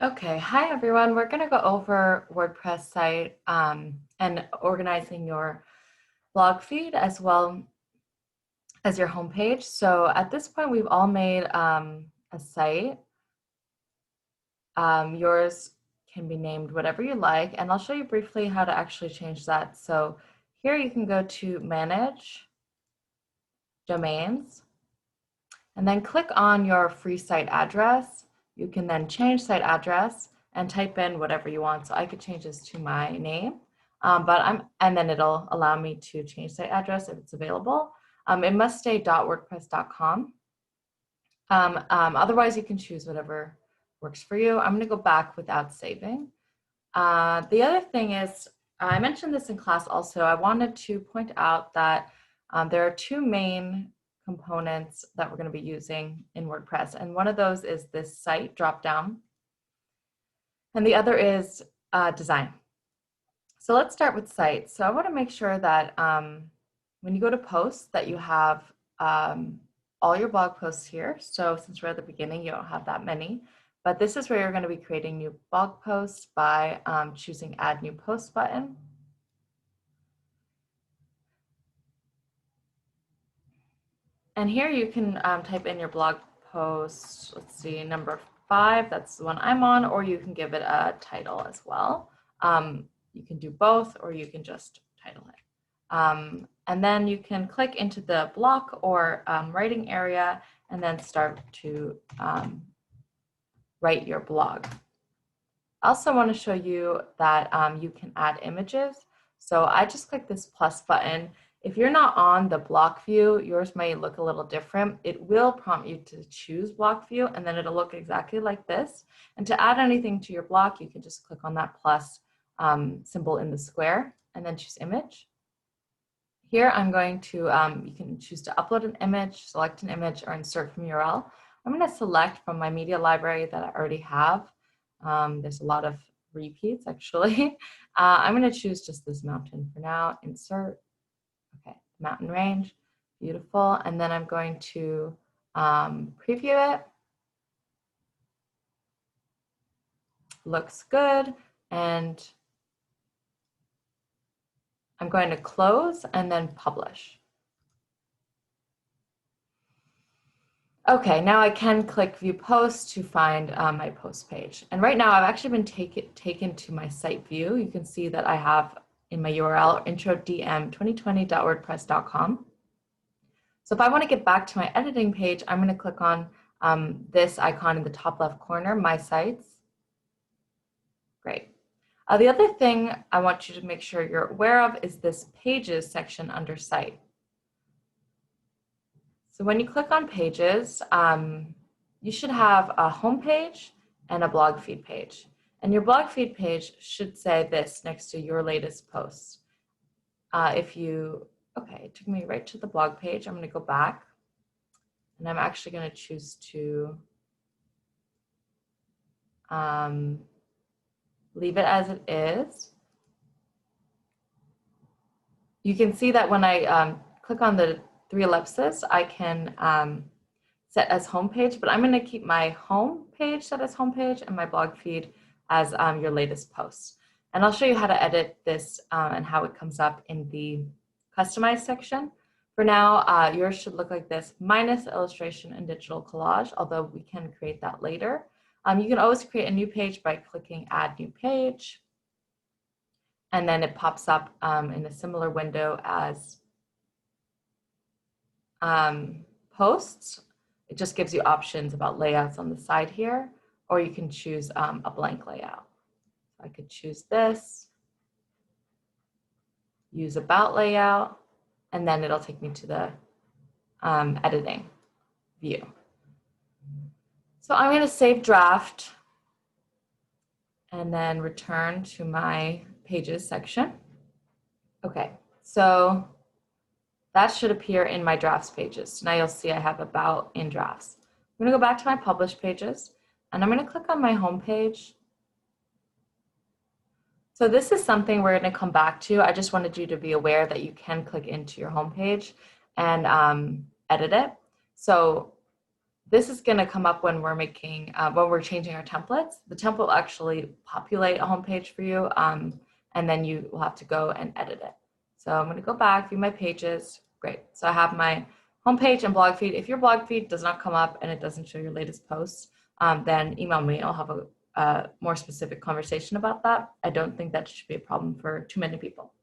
Okay, hi everyone. We're going to go over WordPress site and organizing your blog feed as well as your homepage. So at this point, we've all made a site. Yours can be named whatever you like, and I'll show you briefly how to actually change that. So here you can go to Manage Domains, and then click on your free site address. You can then change site address and type in whatever you want. So I could change this to my name, and then it'll allow me to change site address if it's available. It must stay .wordpress.com. Otherwise, you can choose whatever works for you. I'm going to go back without saving. The other thing is, I mentioned this in class also, I wanted to point out that there are two main components that we're going to be using in WordPress. And one of those is this site dropdown. And the other is design. So let's start with site. So I want to make sure that when you go to posts that you have all your blog posts here. So since we're at the beginning, you don't have that many. But this is where you're going to be creating new blog posts by choosing Add New Post button. And here you can type in your blog post, let's see, number 5, that's the one I'm on, or you can give it a title as well. You can do both, or you can just title it. And then you can click into the block or writing area and then start to write your blog. I also want to show you that you can add images. So I just click this plus button. If you're not on the block view, yours may look a little different. It will prompt you to choose block view, and then it'll look exactly like this. And to add anything to your block, you can just click on that plus symbol in the square and then choose image. Here I'm going to, you can choose to upload an image, select an image, or insert from URL. I'm going to select from my media library that I already have. There's a lot of repeats actually. I'm going to choose just this mountain for now, insert. Okay, mountain range, beautiful. And then I'm going to preview it. Looks good. And I'm going to close and then publish. Okay, now I can click View Post to find my post page. And right now I've actually been taken to my site view. You can see that I have in my URL introdm2020.wordpress.com. So if I want to get back to my editing page, I'm going to click on this icon in the top left corner, My Sites. Great. The other thing I want you to make sure you're aware of is this Pages section under Site. So when you click on Pages, you should have a home page and a blog feed page. And your blog feed page should say this next to your latest posts. Okay, it took me right to the blog page. I'm going to go back, and I'm actually going to choose to leave it as it is. You can see that when I click on the 3 ellipses, I can set as home page, but I'm going to keep my home page set as home page and my blog feed as your latest posts. And I'll show you how to edit this and how it comes up in the customize section. For now, yours should look like this, minus illustration and digital collage, although we can create that later. You can always create a new page by clicking Add New Page. And then it pops up in a similar window as posts. It just gives you options about layouts on the side here, or you can choose a blank layout. I could choose this, use about layout, and then it'll take me to the editing view. So I'm going to save draft and then return to my pages section. Okay, so that should appear in my drafts pages. So now you'll see I have about in drafts. I'm going to go back to my published pages, and I'm going to click on my home page. So this is something we're going to come back to. I just wanted you to be aware that you can click into your home page and edit it. So this is going to come up when we're making, when we're changing our templates. The template will actually populate a homepage for you, and then you will have to go and edit it. So I'm going to go back, view my pages. Great. So I have my homepage and blog feed. If your blog feed does not come up and it doesn't show your latest posts, then email me. I'll have a more specific conversation about that. I don't think that should be a problem for too many people.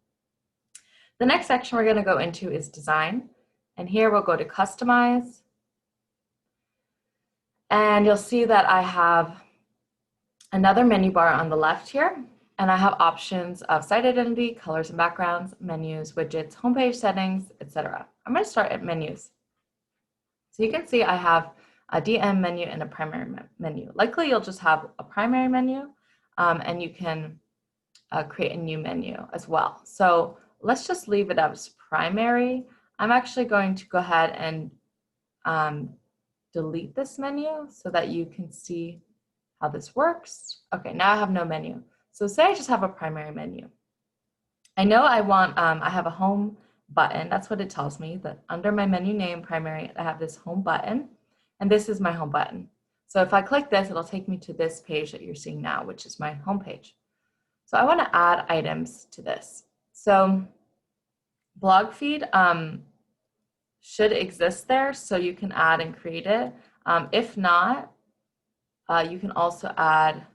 The next section we're going to go into is design. And here we'll go to customize. And you'll see that I have another menu bar on the left here. And I have options of site identity, colors and backgrounds, menus, widgets, homepage settings, etc. I'm going to start at menus. So you can see I have a DM menu and a primary menu. Likely you'll just have a primary menu, and you can create a new menu as well. So let's just leave it as primary. I'm actually going to go ahead and delete this menu so that you can see how this works. Okay, now I have no menu. So say I just have a primary menu. I know I want, I have a home button. That's what it tells me, that under my menu name, primary, I have this home button, and this is my home button. So if I click this, it'll take me to this page that you're seeing now, which is my home page. So I want to add items to this. So blog feed should exist there, so you can add and create it. If not, you can also add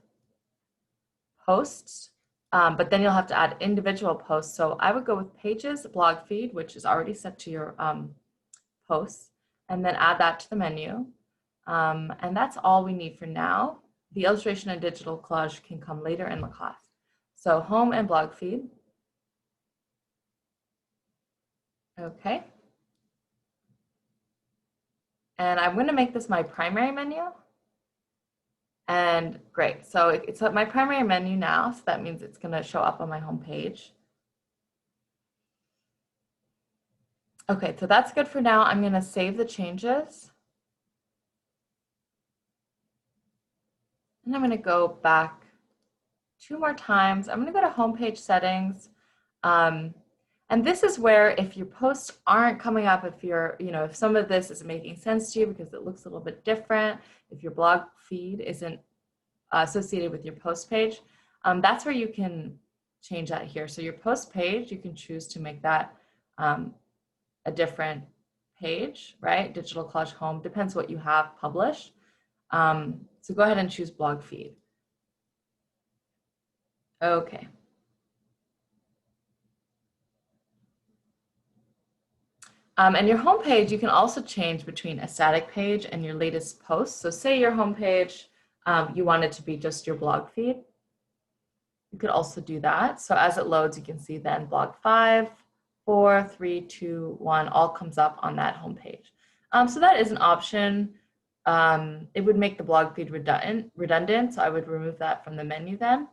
posts, but then you'll have to add individual posts. So I would go with pages, blog feed, which is already set to your posts, and then add that to the menu. And that's all we need for now. The illustration and digital collage can come later in the class. So home and blog feed. Okay. And I'm going to make this my primary menu. And great, so it's my primary menu now, so that means it's going to show up on my home page. Okay, so that's good for now. I'm going to save the changes. And I'm going to go back 2 more times. I'm going to go to homepage settings. And this is where if your posts aren't coming up, if you're, if some of this isn't making sense to you because it looks a little bit different, if your blog feed isn't associated with your post page, that's where you can change that here. So your post page, you can choose to make that a different page, right? Digital collage home, depends what you have published. So go ahead and choose blog feed. Okay. And your home page, you can also change between a static page and your latest post. So say your home page, you want it to be just your blog feed. You could also do that. So as it loads, you can see then blog 5, 4, 3, 2, 1, all comes up on that home page. So that is an option. It would make the blog feed redundant, so I would remove that from the menu then.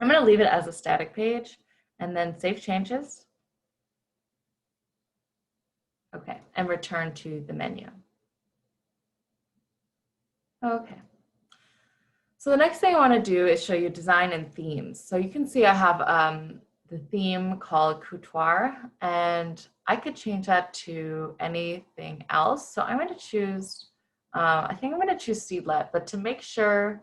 I'm going to leave it as a static page and then save changes. Okay, and return to the menu. Okay. So the next thing I want to do is show you design and themes. So you can see I have the theme called Couture, and I could change that to anything else. So I'm going to choose, I think I'm going to choose Seedlet, but to make sure,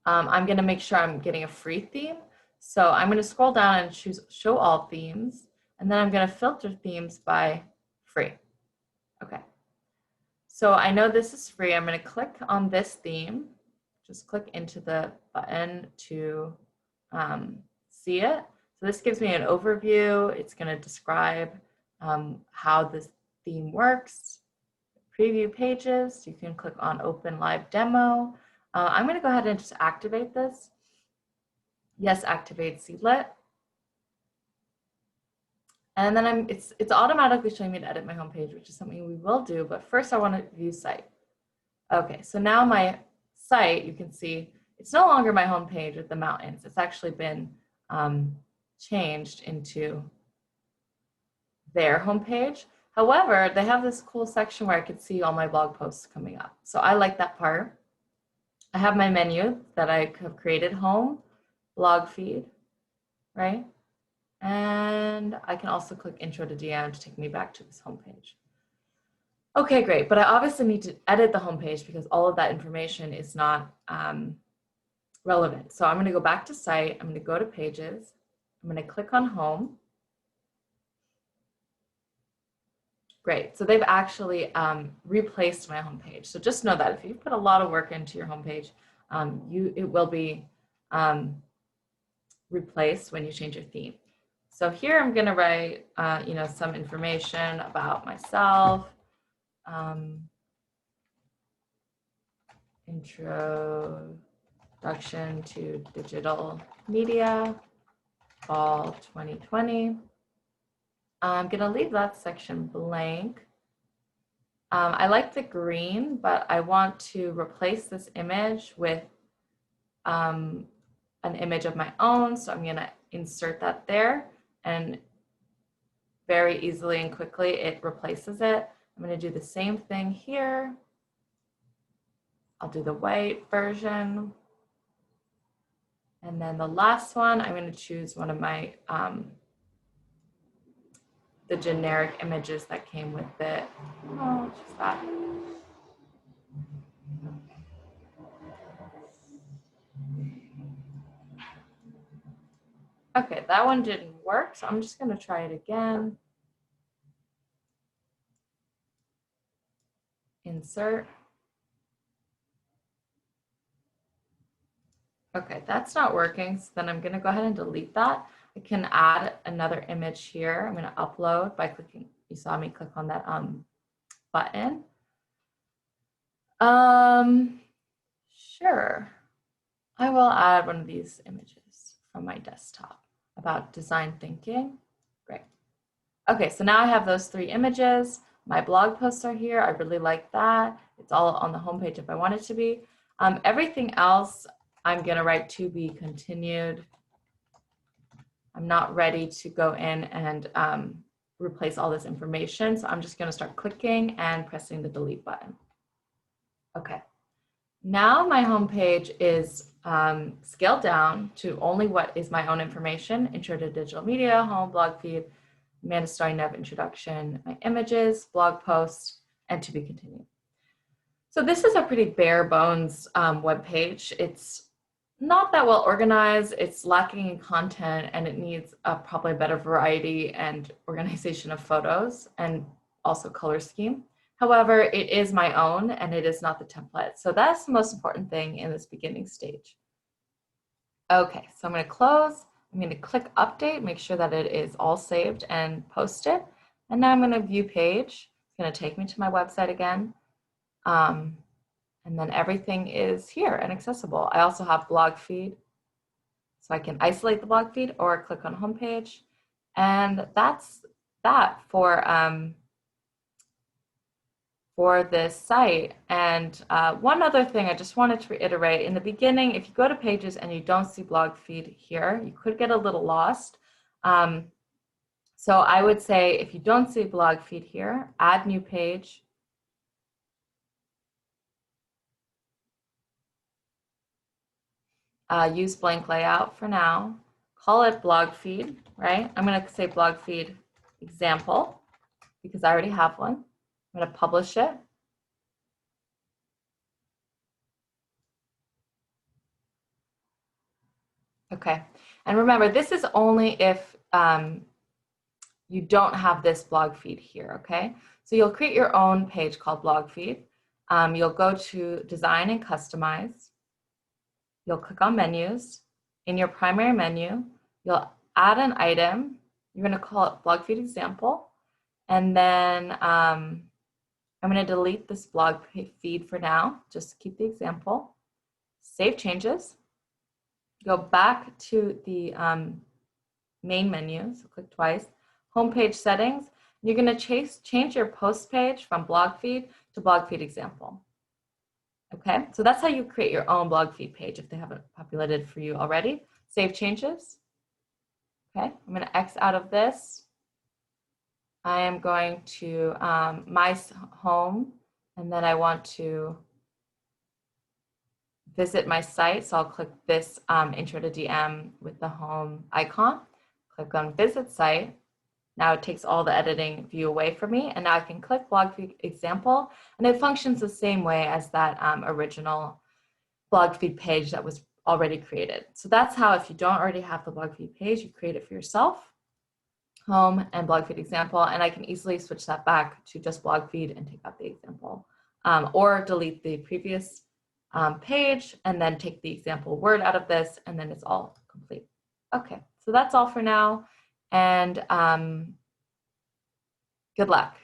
I'm going to make sure I'm getting a free theme. So I'm going to scroll down and choose Show All Themes, and then I'm going to filter themes by free. Okay. So I know this is free. I'm going to click on this theme. Just click into the button to see it. So this gives me an overview. It's going to describe how this theme works. Preview pages. You can click on Open Live Demo. I'm going to go ahead and just activate this. Yes, activate Seedlet. And then it's automatically showing me to edit my homepage, which is something we will do. But first, I want to view site. Okay, so now my site, you can see it's no longer my homepage with the mountains. It's actually been changed into their homepage. However, they have this cool section where I could see all my blog posts coming up. So I like that part. I have my menu that I have created, home, blog feed, right? And I can also click Intro to DM to take me back to this homepage. Okay, great. But I obviously need to edit the homepage because all of that information is not relevant. So I'm going to go back to site. I'm going to go to pages. I'm going to click on home. Great. So they've actually replaced my homepage. So just know that if you put a lot of work into your homepage, it will be replaced when you change your theme. So here I'm going to write, some information about myself. Introduction to digital media, fall 2020. I'm going to leave that section blank. I like the green, but I want to replace this image with an image of my own. So I'm going to insert that there, and very easily and quickly it replaces it. I'm going to do the same thing here. I'll do the white version. And then the last one, I'm going to choose one of my, the generic images that came with it. Oh, just that. Okay, that one didn't work, so I'm just going to try it again. Insert. Okay, that's not working, so then I'm going to go ahead and delete that. I can add another image here. I'm going to upload by clicking, you saw me click on that button. Sure. I will add one of these images from my desktop about design thinking. Great. Okay, so now I have those 3 images. My blog posts are here. I really like that. It's all on the homepage if I want it to be. Everything else, I'm going to write to be continued. I'm not ready to go in and replace all this information. So I'm just going to start clicking and pressing the delete button. Okay. Now my homepage is scaled down to only what is my own information: intro to digital media, home, blog feed, Amanda Starring Nev introduction, my images, blog post, and to be continued. So this is a pretty bare bones web page. It's not that well organized, it's lacking in content, and it needs probably a better variety and organization of photos and also color scheme. However, it is my own and it is not the template. So that's the most important thing in this beginning stage. Okay, so I'm going to close. I'm going to click update, make sure that it is all saved and posted. And now I'm going to view page. It's going to take me to my website again. And then everything is here and accessible. I also have blog feed. So I can isolate the blog feed or click on homepage. And that's that for this site. And one other thing I just wanted to reiterate, in the beginning, if you go to pages and you don't see blog feed here, you could get a little lost. So I would say if you don't see blog feed here, add new page. Use blank layout for now. Call it blog feed, right? I'm going to say blog feed example because I already have one. I'm going to publish it. Okay, and remember, this is only if you don't have this blog feed here, okay? So you'll create your own page called blog feed. You'll go to design and customize. You'll click on menus. In your primary menu, you'll add an item. You're going to call it blog feed example. And then I'm going to delete this blog feed for now, just to keep the example. Save changes. Go back to the main menu, so click twice. Homepage settings. You're going to change your post page from blog feed to blog feed example. Okay, so that's how you create your own blog feed page if they haven't populated for you already. Save changes. Okay, I'm going to X out of this. I am going to my home, and then I want to visit my site. So I'll click this intro to DM with the home icon. Click on visit site. Now it takes all the editing view away from me, and now I can click blog feed example, and it functions the same way as that original blog feed page that was already created. So that's how, if you don't already have the blog feed page, you create it for yourself. Home and blog feed example, and I can easily switch that back to just blog feed and take out the example, or delete the previous page and then take the example word out of this, and then it's all complete. Okay, so that's all for now, and good luck.